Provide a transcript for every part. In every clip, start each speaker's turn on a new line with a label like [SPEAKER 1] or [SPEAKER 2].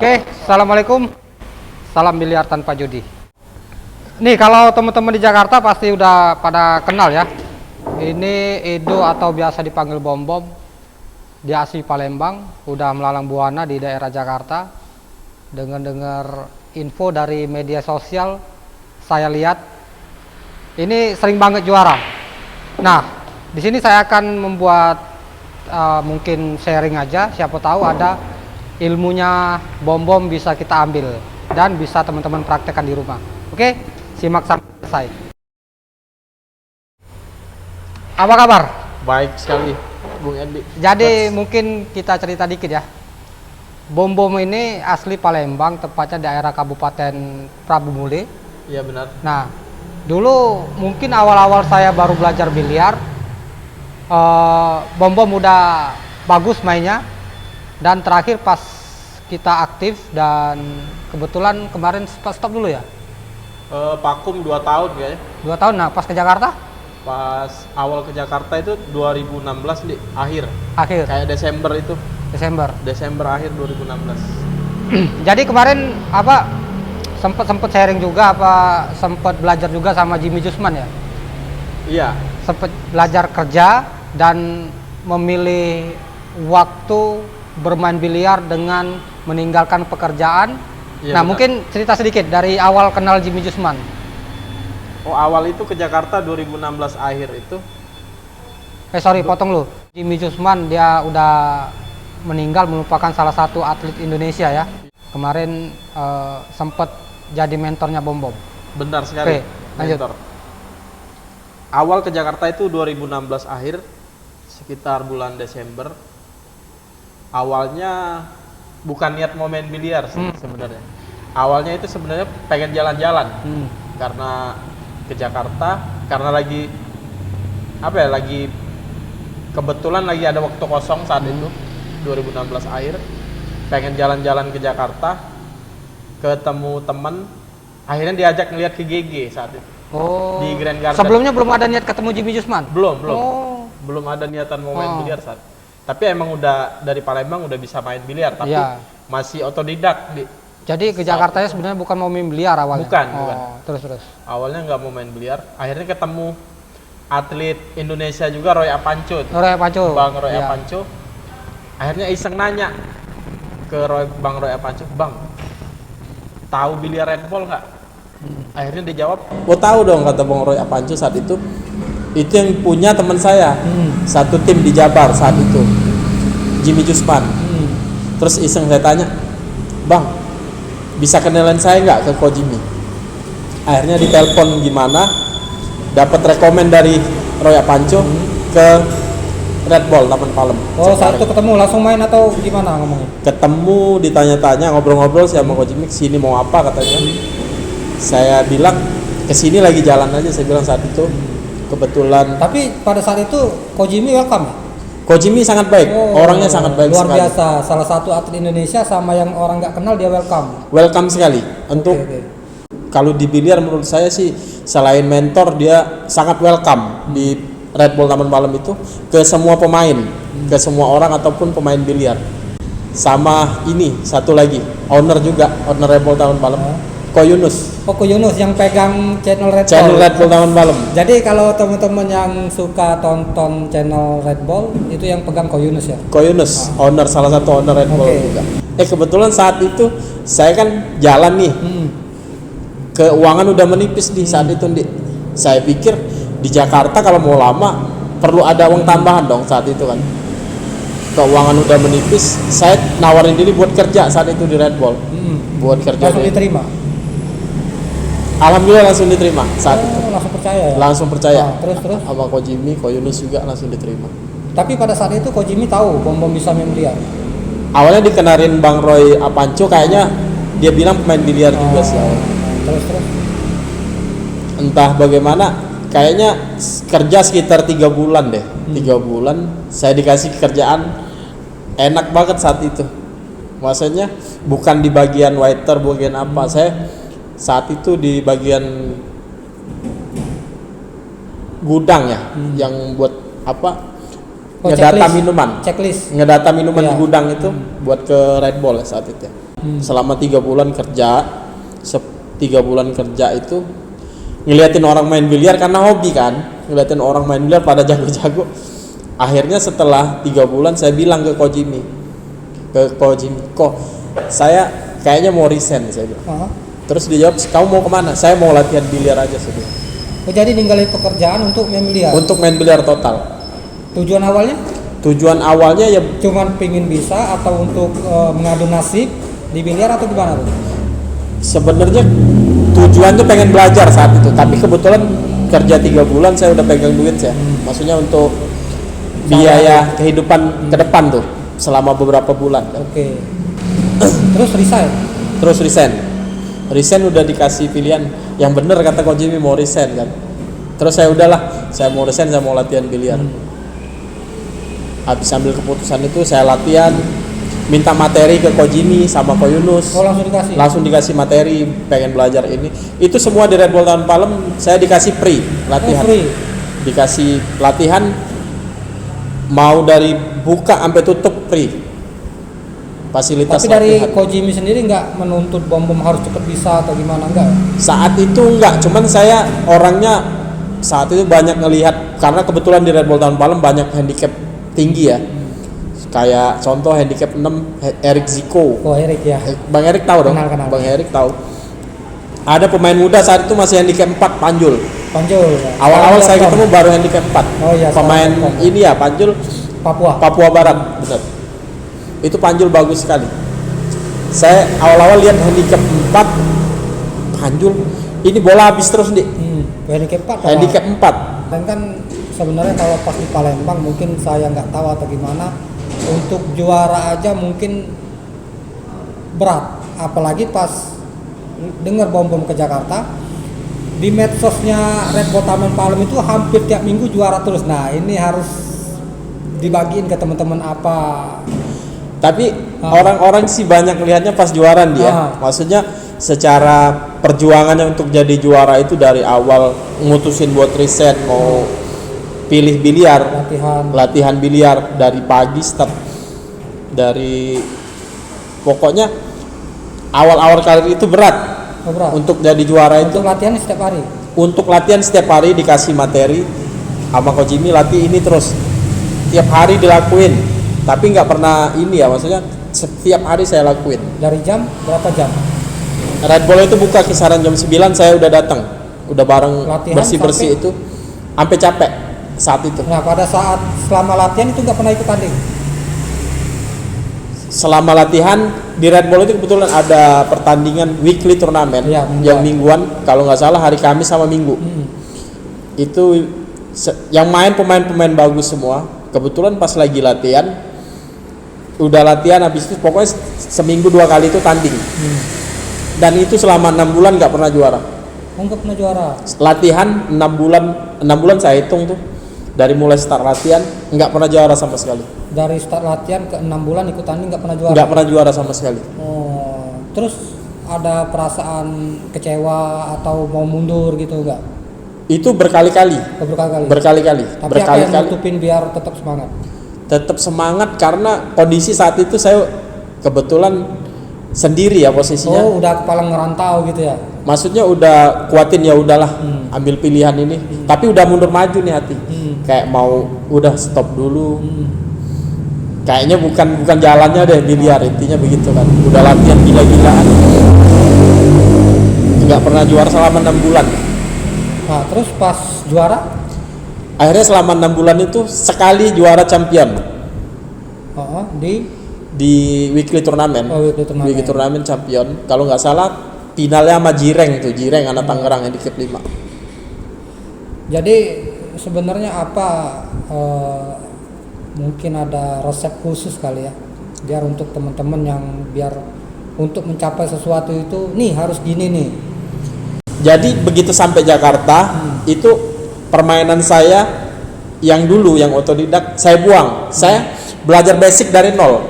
[SPEAKER 1] Oke, assalamualaikum. Salam biliar tanpa judi. Nih, kalau teman-teman di Jakarta pasti udah pada kenal ya. Ini Edo atau biasa dipanggil Bom Bom. Dia asli Palembang, udah melalang buana di daerah Jakarta. Dengar-dengar info dari media sosial, saya lihat ini sering banget juara. Nah, di sini saya akan membuat mungkin sharing aja, siapa tahu ada ilmunya Bom Bom bisa kita ambil dan bisa teman-teman praktekkan di rumah. Oke, simak sampai selesai. Apa kabar?
[SPEAKER 2] Baik sekali, Bung Endi.
[SPEAKER 1] Jadi mungkin kita cerita dikit ya. Bom Bom ini asli Palembang, tepatnya daerah Kabupaten Prabu Muli.
[SPEAKER 2] Iya benar.
[SPEAKER 1] Nah, dulu mungkin awal-awal saya baru belajar biliar, Bom Bom udah bagus mainnya. Dan terakhir pas kita aktif dan kebetulan kemarin stop dulu ya.
[SPEAKER 2] Vakum 2 tahun kayaknya.
[SPEAKER 1] 2 tahun, nah pas ke Jakarta?
[SPEAKER 2] Pas awal ke Jakarta itu 2016 di akhir.
[SPEAKER 1] Akhir,
[SPEAKER 2] Kayak Desember itu.
[SPEAKER 1] Desember
[SPEAKER 2] Akhir 2016.
[SPEAKER 1] Jadi kemarin apa, sempet sharing juga, apa sempet belajar juga sama Jimmy Jusman ya?
[SPEAKER 2] Iya.
[SPEAKER 1] Sempet belajar kerja dan memilih waktu bermain biliar dengan meninggalkan pekerjaan.
[SPEAKER 2] Iya,
[SPEAKER 1] Nah,
[SPEAKER 2] benar.
[SPEAKER 1] mungkin cerita sedikit dari awal kenal Jimmy Jusman.
[SPEAKER 2] Oh, awal itu ke Jakarta 2016 akhir itu.
[SPEAKER 1] Sorry, potong lu. Jimmy Jusman dia udah meninggal, merupakan salah satu atlet Indonesia ya. Kemarin sempat jadi mentornya Bom Bom.
[SPEAKER 2] Benar sekali.
[SPEAKER 1] Oke, lanjut.
[SPEAKER 2] Mentor. Awal ke Jakarta itu 2016 akhir, sekitar bulan Desember. Awalnya bukan niat mau main biliar sebenarnya. Awalnya itu sebenarnya pengen jalan-jalan. Karena ke Jakarta, karena lagi apa ya, lagi kebetulan lagi ada waktu kosong saat itu 2016 akhir, pengen jalan-jalan ke Jakarta, ketemu teman, akhirnya diajak ngeliat ke GG saat itu.
[SPEAKER 1] Oh.
[SPEAKER 2] Di Grand Garden.
[SPEAKER 1] Sebelumnya belum ada niat ketemu Jimmy Jusman?
[SPEAKER 2] Belum.
[SPEAKER 1] Oh.
[SPEAKER 2] Belum ada niatan mau main biliar saat. Tapi emang udah dari Palembang udah bisa main biliar, tapi
[SPEAKER 1] Iya.
[SPEAKER 2] masih otodidak di.
[SPEAKER 1] Jadi ke Jakarta sebenarnya bukan mau main biliar awalnya?
[SPEAKER 2] Bukan.
[SPEAKER 1] Terus.
[SPEAKER 2] Awalnya nggak mau main biliar, akhirnya ketemu atlet Indonesia juga, Roy Apanco.
[SPEAKER 1] Roy Apanco.
[SPEAKER 2] Bang Roy
[SPEAKER 1] Iya.
[SPEAKER 2] Apanco. Akhirnya iseng nanya ke Bang Roy Apanco, "Bang, tahu biliar Red Ball nggak?" Akhirnya dijawab, "Oh tahu dong," kata Bang Roy Apanco saat itu. Itu yang punya teman saya, satu tim di Jabar saat itu, Jimmy Jusman. Terus iseng saya tanya, "Bang, bisa kenalan saya nggak ke Ko Jimmy?" Akhirnya ditelepon gimana, dapat rekomen dari Roy Apanco ke Red Ball Taman Palem.
[SPEAKER 1] Oh, saat itu ketemu langsung main atau gimana ngomongnya?
[SPEAKER 2] Ketemu, ditanya-tanya, ngobrol-ngobrol sama Ko Jimmy, "Sini mau apa?" katanya. Saya bilang, "Kesini lagi jalan aja," saya bilang saat itu. Kebetulan.
[SPEAKER 1] Tapi pada saat itu Ko Jimmy welcome ya?
[SPEAKER 2] Ko Jimmy sangat baik, orangnya sangat baik
[SPEAKER 1] luar
[SPEAKER 2] sekali.
[SPEAKER 1] biasa, salah satu atlet Indonesia sama yang orang nggak kenal dia welcome.
[SPEAKER 2] Welcome sekali. Untuk
[SPEAKER 1] Oke.
[SPEAKER 2] kalau di biliar menurut saya sih, selain mentor, dia sangat welcome di Red Bull Taman Palem itu ke semua pemain, ke semua orang ataupun pemain biliar. Sama ini satu lagi, owner Red Bull Taman Palem, Ko Yunus.
[SPEAKER 1] Oh, Ko Yunus yang pegang channel Red
[SPEAKER 2] Channel
[SPEAKER 1] Ball.
[SPEAKER 2] Red Bull Taman Palem.
[SPEAKER 1] Jadi kalau teman-teman yang suka tonton channel Red Ball itu yang pegang Ko Yunus ya?
[SPEAKER 2] Ko Yunus, owner, salah satu owner Red Bull juga. Kebetulan saat itu saya kan jalan nih, keuangan udah menipis di saat itu, Di. Saya pikir di Jakarta kalau mau lama perlu ada uang tambahan dong saat itu kan. Keuangan udah menipis, saya nawarin diri buat kerja saat itu di Red Bull. Buat kerja.
[SPEAKER 1] Langsung diterima?
[SPEAKER 2] Alhamdulillah langsung diterima saat itu.
[SPEAKER 1] Langsung percaya ya?
[SPEAKER 2] Langsung percaya.
[SPEAKER 1] Terus?
[SPEAKER 2] Sama Ko Jimmy, Ko Yunus juga langsung diterima.
[SPEAKER 1] Tapi pada saat itu Ko Jimmy tahu Bom Bom bisa main biliar?
[SPEAKER 2] Awalnya dikenarin Bang Roy Apanco, kayaknya dia bilang pemain biliar juga sih.
[SPEAKER 1] Terus?
[SPEAKER 2] Entah bagaimana, kayaknya kerja sekitar 3 bulan deh. 3 bulan saya dikasih kerjaan enak banget saat itu. Maksudnya bukan di bagian waiter, bagian apa. Saya saat itu di bagian gudang ya, yang buat apa, ngedata minuman,
[SPEAKER 1] checklist
[SPEAKER 2] ngedata minuman di gudang itu buat ke Red Bull saat itu. Selama 3 bulan kerja, 3 bulan kerja itu ngeliatin orang main biliar karena hobi kan, ngeliatin orang main biliar pada jago-jago. Akhirnya setelah 3 bulan saya bilang ke Kojimi, kok saya kayaknya mau resign, saya bilang. Terus dia jawab, kamu mau kemana? Saya mau latihan biliar aja, saya bilang.
[SPEAKER 1] Jadi ninggalin pekerjaan untuk main biliar?
[SPEAKER 2] Untuk main biliar total.
[SPEAKER 1] Tujuan awalnya?
[SPEAKER 2] Tujuan awalnya ya
[SPEAKER 1] cuman pingin bisa atau untuk mengadu nasib di biliar atau gimana tuh?
[SPEAKER 2] Sebenarnya tujuan tuh pengen belajar saat itu, tapi kebetulan kerja 3 bulan saya udah pegang duit ya. Maksudnya untuk biaya kehidupan ke depan tuh selama beberapa bulan.
[SPEAKER 1] Oke. Terus resign udah dikasih pilihan yang bener, kata Kojimi mau resign kan. Terus saya udahlah, saya mau resign, saya mau latihan biliar. Habis ambil keputusan itu saya latihan, minta materi ke Kojimi sama Ko Yunus. Langsung dikasih materi, pengen belajar ini. Itu semua di Red Bull Tahun Palem saya dikasih free latihan. Dikasih latihan mau dari buka sampai tutup free. Fasilitas tapi dari latihan. Kojimi sendiri nggak menuntut bom harus cepet bisa atau gimana, enggak?
[SPEAKER 2] Saat itu enggak, cuman saya orangnya saat itu banyak ngelihat, karena kebetulan di Red Bull Tahun Palem banyak handicap tinggi ya. Kayak contoh handicap 6 Eric Zico.
[SPEAKER 1] Oh, Eric ya.
[SPEAKER 2] Bang Eric tahu dong?
[SPEAKER 1] Kenal.
[SPEAKER 2] Bang Eric tahu. Ada pemain muda saat itu masih handicap 4, Panjul. Ya. Awal-awal saya ketemu baru handicap 4.
[SPEAKER 1] Oh iya.
[SPEAKER 2] Pemain ini ya, Panjul Papua Barat, benar. Itu Panjul bagus sekali. Saya awal-awal lihat handicap 4 Panjul, ini bola habis terus nih. Handicap 4.
[SPEAKER 1] Dan kan sebenarnya kalau pas di Palembang mungkin saya nggak tahu atau gimana, untuk juara aja mungkin berat, apalagi pas dengar bom ke Jakarta di medsosnya Red Bull Tahun Palem itu hampir tiap minggu juara terus. Nah ini harus dibagiin ke teman-teman apa.
[SPEAKER 2] Tapi orang-orang sih banyak lihatnya pas juaran dia. Maksudnya secara perjuangannya untuk jadi juara itu dari awal ngutusin buat riset, mau pilih biliar, latihan biliar dari pagi, start dari pokoknya awal-awal karir itu berat. Untuk jadi juara itu. Untuk latihan setiap hari dikasih materi sama Coach Jimmy, latih ini terus tiap hari dilakuin, tapi nggak pernah ini ya, maksudnya setiap hari saya lakuin.
[SPEAKER 1] Dari jam berapa jam?
[SPEAKER 2] Red Bull itu buka kisaran jam 9, saya udah datang, udah bareng bersih-bersih itu sampai capek saat itu.
[SPEAKER 1] Nah pada saat selama latihan itu nggak pernah ikut tanding?
[SPEAKER 2] Selama latihan di Red Bull itu kebetulan ada pertandingan weekly turnamen ya, yang mingguan, kalau nggak salah hari Kamis sama Minggu. Itu yang main pemain-pemain bagus semua. Kebetulan pas lagi latihan, udah latihan habis itu pokoknya seminggu 2 kali itu tanding. Dan itu selama 6 bulan nggak pernah juara.
[SPEAKER 1] Nggak pernah juara.
[SPEAKER 2] Latihan 6 bulan saya hitung tuh, dari mulai start latihan nggak pernah juara sama sekali.
[SPEAKER 1] Dari start latihan ke 6 bulan ikut tanding nggak pernah juara.
[SPEAKER 2] Nggak pernah juara sama sekali.
[SPEAKER 1] Oh, terus ada perasaan kecewa atau mau mundur gitu nggak?
[SPEAKER 2] Itu berkali-kali. Berkali-kali.
[SPEAKER 1] Tapi apa yang nutupin biar tetap semangat?
[SPEAKER 2] Tetap semangat karena kondisi saat itu saya kebetulan sendiri ya posisinya.
[SPEAKER 1] Oh, udah kepala ngerantau gitu ya?
[SPEAKER 2] Maksudnya udah kuatin ya udahlah, ambil pilihan ini. Tapi udah mundur maju nih hati. Kayak mau udah stop dulu. Kayaknya bukan jalannya deh biliar, intinya begitu kan. Udah latihan gila-gilaan. Nggak pernah juara selama 6 bulan.
[SPEAKER 1] Nah, terus pas juara?
[SPEAKER 2] Akhirnya selama 6 bulan itu sekali juara champion. Di weekly turnamen. Weekly turnamen champion. Kalau nggak salah finalnya sama Jireng anak Tangerang yang di Kep 5.
[SPEAKER 1] Jadi sebenarnya apa mungkin ada resep khusus kali ya, biar untuk teman-teman yang biar untuk mencapai sesuatu itu nih harus gini nih.
[SPEAKER 2] Jadi begitu sampai Jakarta itu permainan saya yang dulu yang otodidak saya buang. Saya belajar basic dari nol.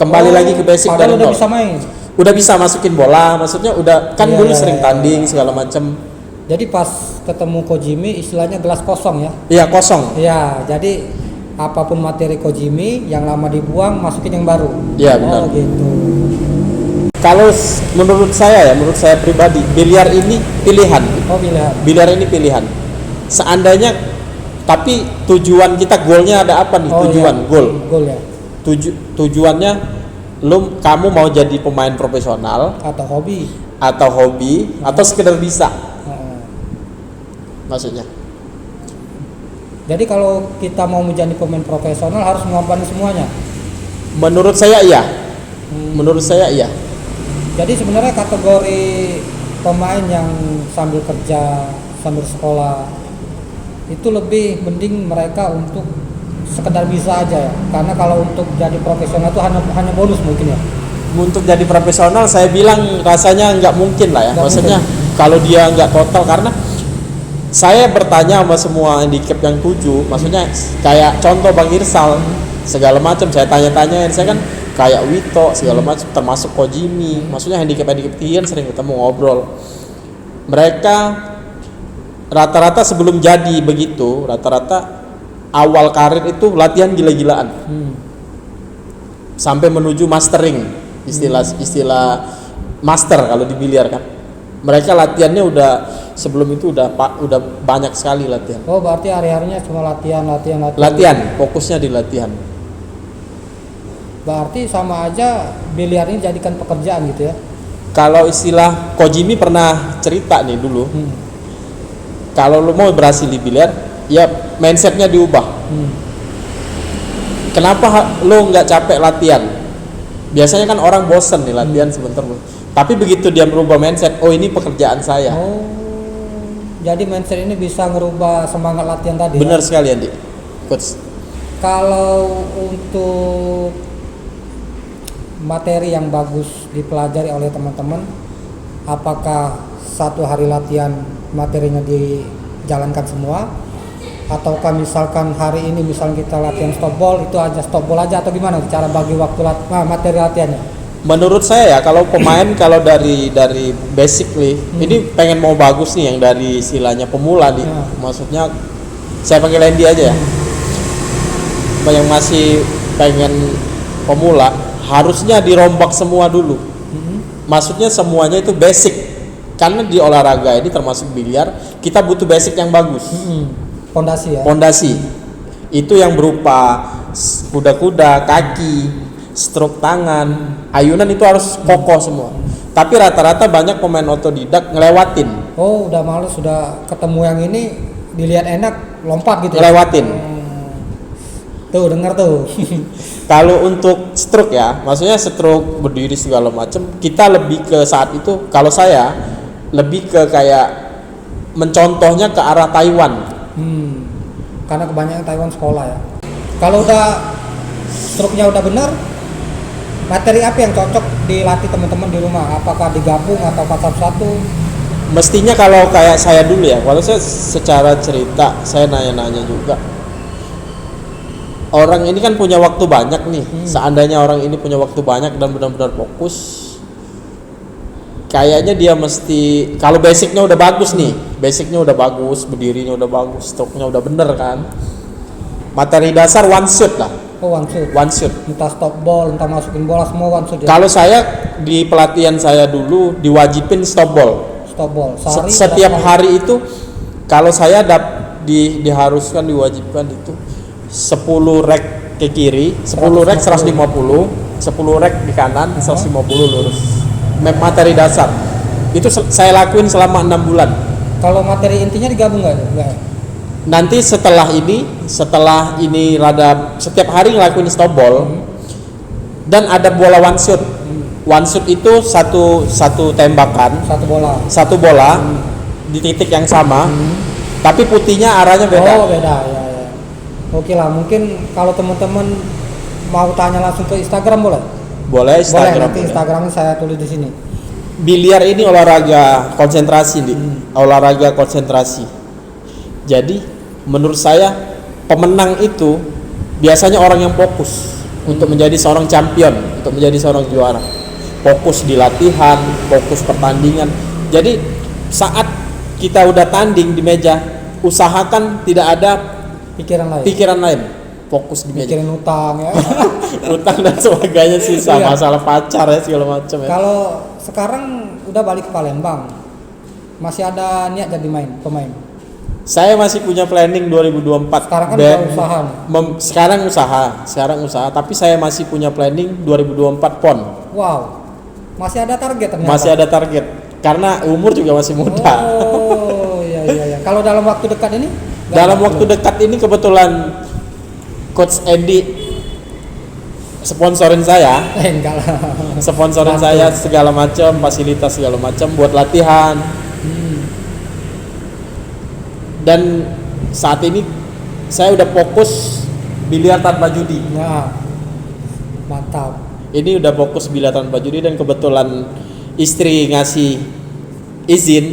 [SPEAKER 2] Kembali lagi ke basic dari nol.
[SPEAKER 1] Udah bisa main.
[SPEAKER 2] Udah bisa masukin bola, maksudnya udah kan dulu sering tanding segala macam.
[SPEAKER 1] Jadi pas ketemu Kojimi istilahnya gelas kosong ya?
[SPEAKER 2] Iya, kosong.
[SPEAKER 1] Iya, jadi apapun materi Kojimi yang lama dibuang masukin yang baru.
[SPEAKER 2] Iya, benar.
[SPEAKER 1] Oh gitu.
[SPEAKER 2] Kalau menurut saya pribadi, biliar ini pilihan.
[SPEAKER 3] Oh, pilihan.
[SPEAKER 2] Biliar ini pilihan. Seandainya, tapi tujuan kita, goalnya ada apa nih? Tujuan,
[SPEAKER 3] iya.
[SPEAKER 2] goal.
[SPEAKER 3] Goal ya.
[SPEAKER 2] Tujuannya, kamu mau jadi pemain profesional
[SPEAKER 3] Atau hobi.
[SPEAKER 2] atau sekedar bisa, maksudnya.
[SPEAKER 3] Jadi kalau kita mau menjadi pemain profesional harus mengorbankan semuanya.
[SPEAKER 2] Menurut saya iya. Menurut saya iya.
[SPEAKER 3] Jadi sebenarnya kategori pemain yang sambil kerja, sambil sekolah itu lebih mending mereka untuk sekedar bisa aja ya. Karena kalau untuk jadi profesional itu hanya bonus mungkin ya.
[SPEAKER 2] Untuk jadi profesional saya bilang rasanya nggak mungkin lah ya.
[SPEAKER 3] Nggak
[SPEAKER 2] Maksudnya
[SPEAKER 3] mungkin.
[SPEAKER 2] kalau dia nggak total, karena saya bertanya sama semua handicap yang 7, maksudnya kayak contoh Bang Irsal segala macam saya tanya-tanyain, saya kan kayak Wito segala macam, termasuk Kojimi, maksudnya handicap Tian sering ketemu ngobrol. Mereka rata-rata sebelum jadi begitu, rata-rata awal karir itu latihan gila-gilaan sampai menuju mastering, istilah master kalau di biliar kan. Mereka latihannya udah sebelum itu udah banyak sekali latihan.
[SPEAKER 3] Oh, berarti hari-harinya cuma latihan.
[SPEAKER 2] Latihan, fokusnya di latihan.
[SPEAKER 3] Berarti sama aja biliar ini jadikan pekerjaan gitu ya.
[SPEAKER 2] Kalau istilah Kojimi pernah cerita nih dulu, kalau lu mau berhasil di biliar, ya mindsetnya diubah. Kenapa lu nggak capek latihan? Biasanya kan orang bosen nih latihan sebentar, tapi begitu dia merubah mindset, oh ini pekerjaan saya.
[SPEAKER 3] Oh, jadi mindset ini bisa ngerubah semangat latihan tadi.
[SPEAKER 2] Benar
[SPEAKER 3] ya?
[SPEAKER 2] sekali Andi, coach.
[SPEAKER 3] Kalau untuk materi yang bagus dipelajari oleh teman-teman, apakah satu hari latihan materinya dijalankan semua, ataukah misalkan hari ini misalnya kita latihan stop ball, itu aja stop ball aja, atau gimana cara bagi waktu materi latihannya?
[SPEAKER 2] Menurut saya ya, kalau pemain kalau dari basically ini pengen mau bagus nih, yang dari istilahnya pemula nih, maksudnya saya panggil Andy aja ya, yang masih pengen pemula harusnya dirombak semua dulu. Maksudnya semuanya itu basic, karena di olahraga ini termasuk biliar kita butuh basic yang bagus.
[SPEAKER 3] Pondasi ya.
[SPEAKER 2] Pondasi itu yang berupa kuda-kuda, kaki, stroke tangan, ayunan itu harus kokoh semua. Tapi rata-rata banyak pemain otodidak ngelewatin.
[SPEAKER 3] Oh, udah males, sudah ketemu yang ini dilihat enak, lompat gitu.
[SPEAKER 2] Ngelewatin.
[SPEAKER 3] Tuh dengar tuh.
[SPEAKER 2] Kalau untuk stroke ya, maksudnya stroke berdiri segala macam, kita lebih ke saat itu, kalau saya lebih ke kayak mencontohnya ke arah Taiwan.
[SPEAKER 3] Karena kebanyakan Taiwan sekolah ya. Kalau udah struknya udah benar, materi apa yang cocok dilatih teman-teman di rumah? Apakah digabung atau satu-satu?
[SPEAKER 2] Mestinya kalau kayak saya dulu ya, kalau saya secara cerita, saya nanya-nanya juga. Orang ini kan punya waktu banyak nih. Seandainya orang ini punya waktu banyak dan benar-benar fokus, kayaknya dia mesti, kalau basicnya udah bagus nih, basicnya udah bagus, berdirinya udah bagus, stroke-nya udah bener kan, materi dasar one shoot lah.
[SPEAKER 3] Oh, one shoot.
[SPEAKER 2] One shoot.
[SPEAKER 3] Entah stop ball, entah masukin bola, semua one shoot ya.
[SPEAKER 2] Kalau saya di pelatihan saya dulu diwajibin stop ball.
[SPEAKER 3] Stop ball. Sehari
[SPEAKER 2] Setiap
[SPEAKER 3] berapa
[SPEAKER 2] hari itu, kalau saya diharuskan diwajibkan itu 10 rek ke kiri, 10 rek 150, 10 rek di kanan, 150 lurus. Materi dasar itu saya lakuin selama 6 bulan.
[SPEAKER 3] Kalau materi intinya digabung nggak?
[SPEAKER 2] Nanti setelah ini rada setiap hari ngelakuin stop ball dan ada bola one shoot. One shoot itu satu tembakan, satu bola di titik yang sama, tapi putihnya arahnya beda.
[SPEAKER 3] Oh, beda ya. Oke lah, mungkin kalau teman-teman mau tanya langsung ke Instagram boleh?
[SPEAKER 2] Boleh, Instagram.
[SPEAKER 3] Boleh, nanti Instagramnya saya tulis di sini.
[SPEAKER 2] Biliar ini olahraga konsentrasi, olahraga konsentrasi. Jadi menurut saya pemenang itu biasanya orang yang fokus untuk menjadi seorang champion, untuk menjadi seorang juara. Fokus di latihan, fokus pertandingan. Jadi saat kita udah tanding di meja, usahakan tidak ada pikiran lain. fokus di meja.
[SPEAKER 3] Mikirin utang ya.
[SPEAKER 2] Utang dan sebagainya, sisa
[SPEAKER 3] Iya.
[SPEAKER 2] masalah pacar ya segala macam ya.
[SPEAKER 3] Kalau sekarang udah balik ke Palembang, masih ada niat jadi pemain?
[SPEAKER 2] Saya masih punya planning 2024.
[SPEAKER 3] Sekarang kan udah usaha nih.
[SPEAKER 2] Sekarang usaha, tapi saya masih punya planning 2024 PON.
[SPEAKER 3] Wow, masih ada target ternyata.
[SPEAKER 2] Masih ada target karena umur juga masih muda.
[SPEAKER 3] Oh, iya. Kalau dalam waktu dekat ini?
[SPEAKER 2] Dalam waktu dekat ini kebetulan Coach Edi sponsorin saya,
[SPEAKER 3] Enggak lah.
[SPEAKER 2] sponsorin
[SPEAKER 3] Bantu.
[SPEAKER 2] saya segala macam, fasilitas segala macam buat latihan. Dan saat ini saya udah fokus biliar tanpa judi.
[SPEAKER 3] Nah, mantap.
[SPEAKER 2] Ini udah fokus biliar tanpa judi dan kebetulan istri ngasih izin,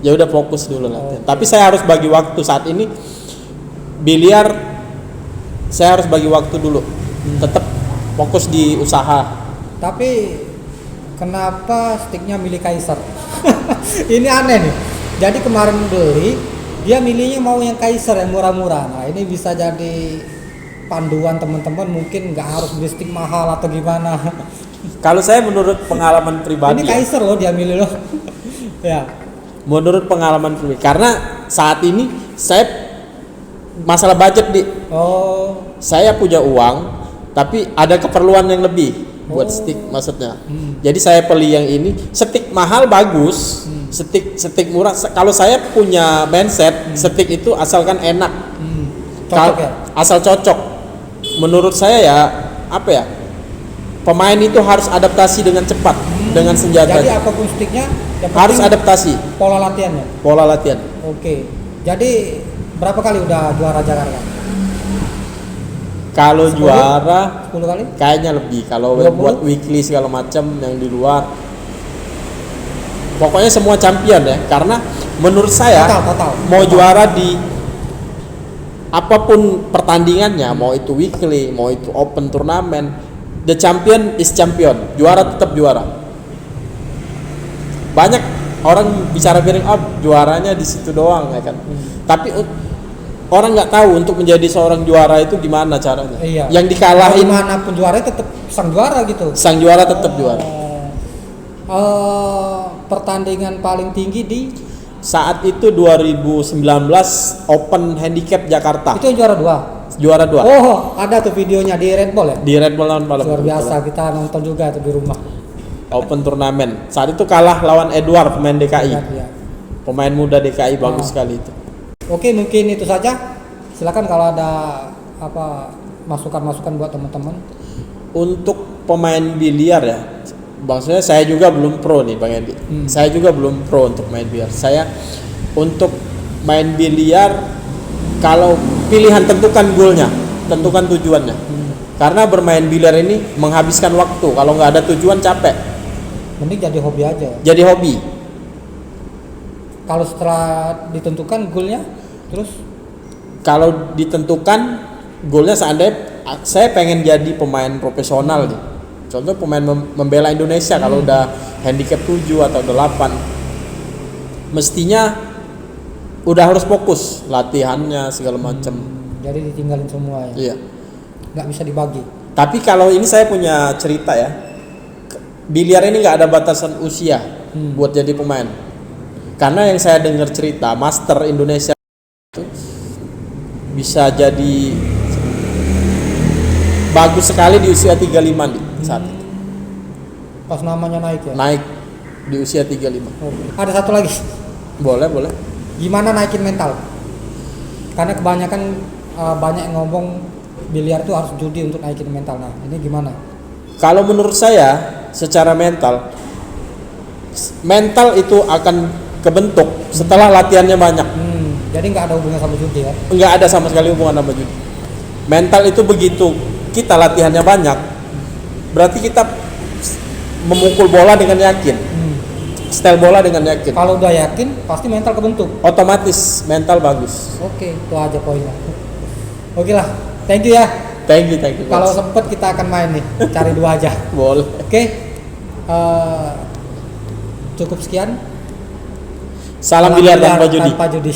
[SPEAKER 2] ya udah fokus dulu latihan. Tapi saya harus bagi waktu saat ini biliar, saya harus bagi waktu dulu. Tetap fokus di usaha.
[SPEAKER 3] Tapi kenapa sticknya milik Kaiser? Ini aneh nih. Jadi kemarin beli, dia milihnya mau yang Kaiser yang murah-murah. Nah ini bisa jadi panduan teman-teman, mungkin nggak harus beli stick mahal atau gimana.
[SPEAKER 2] Kalau saya menurut pengalaman pribadi,
[SPEAKER 3] Ini Kaiser loh dia milih loh. Ya.
[SPEAKER 2] menurut pengalaman pribadi, karena saat ini saya masalah budget
[SPEAKER 3] Oh.
[SPEAKER 2] saya punya uang, tapi ada keperluan yang lebih buat stick maksudnya. Jadi saya beli yang ini, stick mahal bagus, stick murah. Kalau saya punya mindset, stick itu asalkan enak,
[SPEAKER 3] Cocok ya?
[SPEAKER 2] asal cocok. Menurut saya ya apa ya? Pemain itu harus adaptasi dengan cepat dengan senjata.
[SPEAKER 3] Jadi apapun sticknya yang
[SPEAKER 2] Harus
[SPEAKER 3] penting
[SPEAKER 2] adaptasi
[SPEAKER 3] pola latihannya.
[SPEAKER 2] pola latihan.
[SPEAKER 3] Oke. Jadi berapa kali udah juara Jakarta?
[SPEAKER 2] Kalau
[SPEAKER 3] 10?
[SPEAKER 2] juara
[SPEAKER 3] 10 kali?
[SPEAKER 2] kayaknya lebih. Kalau
[SPEAKER 3] 20?
[SPEAKER 2] buat weekly segala macam yang di luar, pokoknya semua champion ya. Karena menurut saya
[SPEAKER 3] Total.
[SPEAKER 2] mau juara di apapun pertandingannya, mau itu weekly, mau itu open turnamen, the champion is champion. Juara tetap juara. Banyak orang bicara piring up, juaranya di situ doang ya kan. Tapi orang nggak tahu untuk menjadi seorang juara itu gimana caranya.
[SPEAKER 3] Iya.
[SPEAKER 2] Yang dikalahin
[SPEAKER 3] manapun juara tetap sang juara gitu.
[SPEAKER 2] sang juara tetap juara.
[SPEAKER 3] Pertandingan paling tinggi di
[SPEAKER 2] Saat itu 2019 Open Handicap Jakarta.
[SPEAKER 3] itu yang juara 2.
[SPEAKER 2] Juara 2
[SPEAKER 3] Oh, ada tuh videonya di Red Bull ya.
[SPEAKER 2] di Red Bull lawan Palembang.
[SPEAKER 3] Luar biasa, kita nonton juga tuh di rumah.
[SPEAKER 2] Open turnamen. Saat itu kalah lawan Edward, pemain DKI.
[SPEAKER 3] Ya.
[SPEAKER 2] Pemain muda DKI bagus sekali itu.
[SPEAKER 3] Oke, mungkin itu saja. Silakan kalau ada apa masukan-masukan buat teman-teman.
[SPEAKER 2] Untuk pemain biliar ya, maksudnya saya juga belum pro nih Bang Edi. Saya juga belum pro untuk main biliar. Saya untuk main biliar, kalau pilihan tentukan goalnya, tentukan tujuannya. Karena bermain biliar ini menghabiskan waktu. Kalau nggak ada tujuan capek.
[SPEAKER 3] Mending jadi hobi aja.
[SPEAKER 2] Jadi hobi.
[SPEAKER 3] Kalau setelah ditentukan goalnya, terus
[SPEAKER 2] Kalau ditentukan goalnya, seandainya saya pengen jadi pemain profesional nih. Contoh pemain membela Indonesia, kalau udah handicap 7 atau 8, mestinya udah harus fokus latihannya segala macam.
[SPEAKER 3] jadi ditinggalin semua ya.
[SPEAKER 2] Iya.
[SPEAKER 3] Nggak bisa dibagi.
[SPEAKER 2] Tapi kalau ini saya punya cerita ya. Biliar ini nggak ada batasan usia buat jadi pemain. Karena yang saya dengar cerita, Master Indonesia itu bisa jadi bagus sekali di usia 35 nih saat itu.
[SPEAKER 3] Pas namanya naik ya.
[SPEAKER 2] Naik di usia 35.
[SPEAKER 3] Oke. Ada satu lagi.
[SPEAKER 2] Boleh.
[SPEAKER 3] Gimana naikin mental? Karena kebanyakan banyak yang ngomong biliar itu harus judi untuk naikin mental. Nah, ini gimana?
[SPEAKER 2] Kalau menurut saya secara mental itu akan kebentuk setelah latihannya banyak.
[SPEAKER 3] Jadi nggak ada hubungan sama judi ya?
[SPEAKER 2] Nggak ada sama sekali hubungan sama judi. Mental itu begitu kita latihannya banyak, berarti kita memukul bola dengan yakin, style bola dengan yakin,
[SPEAKER 3] Kalau udah yakin, pasti mental kebentuk.
[SPEAKER 2] otomatis mental bagus.
[SPEAKER 3] Oke, itu aja poinnya. Oke lah, thank you ya.
[SPEAKER 2] Thank you
[SPEAKER 3] Kalau
[SPEAKER 2] coach.
[SPEAKER 3] sempet kita akan main nih, cari 2 aja.
[SPEAKER 2] Boleh.
[SPEAKER 3] Oke, cukup sekian.
[SPEAKER 2] Salam biliar tanpa judi.
[SPEAKER 3] Tanpa judi.